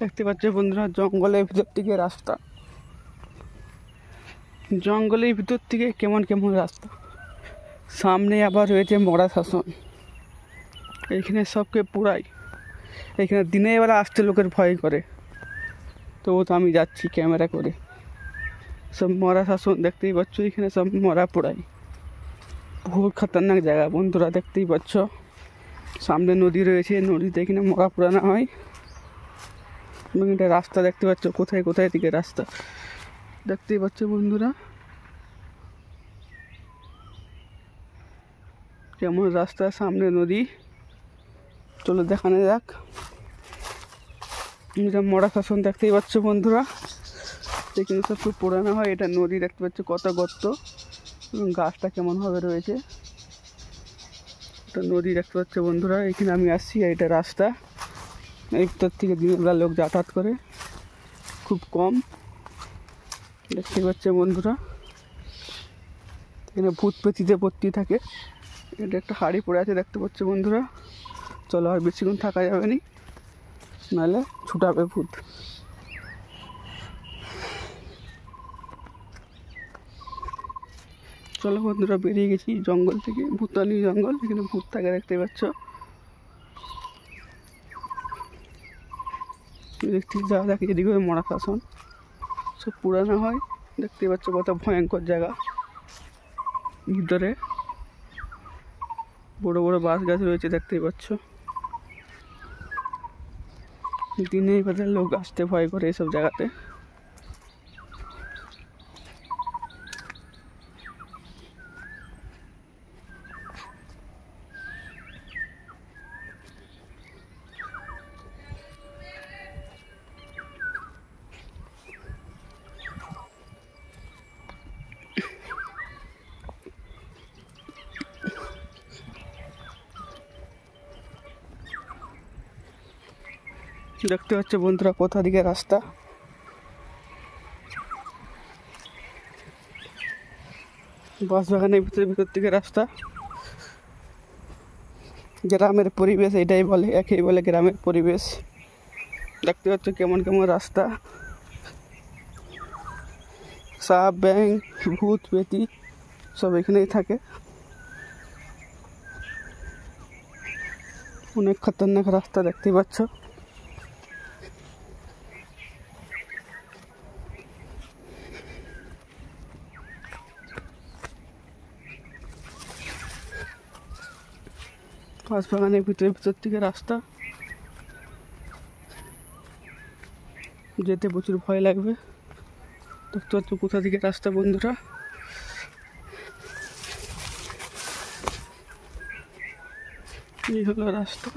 দেখতে পাচ্ছ বন্ধুরা জঙ্গলের ভিতর থেকে রাস্তা, জঙ্গলের ভিতর থেকে কেমন কেমন রাস্তা। সামনে আবার রয়েছে মরা শাসন, এইখানে সবকে পুরাই। এখানে দিনের বেলা আসতে লোকের ভয় করে, তবু তো আমি যাচ্ছি ক্যামেরা করে। সব মরা শাসন দেখতেই পাচ্ছ, এখানে সব মরা পোড়াই। বহুত খতরনাক জায়গা বন্ধুরা, দেখতেই পাচ্ছ সামনে নদী রয়েছে, নদীতে এখানে মরা পোড়ানো হয়। এবং এটা রাস্তা দেখতে পাচ্ছ, কোথায় কোথায় দিকে রাস্তা দেখতেই পাচ্ছ বন্ধুরা, কেমন রাস্তা, সামনে নদী। চলো দেখানো যাক। এটা মরা শাসন দেখতেই পাচ্ছ বন্ধুরা, এখানে সব খুব পোড়ানো হয়। এটা নদী দেখতে পাচ্ছ, কত গর্ত এবং গাছটা কেমন ভাবে রয়েছে। এটা নদী দেখতে পাচ্ছ বন্ধুরা, এখানে আমি আসছি। এটা রাস্তা, এই ভিতর থেকে দিনের বেলা লোক যাতায়াত করে খুব কম, দেখতে পাচ্ছে বন্ধুরা। এখানে ভূত পেতিতে ভর্তি থাকে। এটা একটা হাড়ি পড়ে আছে দেখতে পাচ্ছে বন্ধুরা। চলো আর বেশিক্ষণ থাকা যাবে না, নাহলে ছুটাবে ভূত। চলো বন্ধুরা, বেরিয়ে গেছি জঙ্গল থেকে, ভূতানি জঙ্গল। এখানে ভূত থাকে দেখতে পাচ্ছ। দেখছি যা দেখি এদিকে মরা শাসন সব পুরানো হয়, দেখতে পাচ্ছ কত ভয়ঙ্কর জায়গা। ভিতরে বড় বড় বাঁশ গাছ রয়েছে দেখতেই পাচ্ছ। দিনের বেলা লোক আসতে ভয় করে এইসব জায়গাতে। দেখতে পাচ্ছ বন্ধুরা কোথা দিকে রাস্তা, বাঁশবাগানের ভিতর থেকে রাস্তা। গ্রামের পরিবেশ এটাই বলে, একেই বলে গ্রামের পরিবেশ। দেখতে পাচ্ছ কেমন কেমন রাস্তা, সাপ ব্যাঙ ভূত পেতি সব এখানেই থাকে। অনেক খতরনাক রাস্তা দেখতে পাচ্ছ। বাঁশবাগানের ভিতর থেকে রাস্তা, যেতে প্রচুর ভয় লাগবে। দেখতে পাচ্ছ কোথা থেকে রাস্তা বন্ধুরা। এই হলো রাস্তা।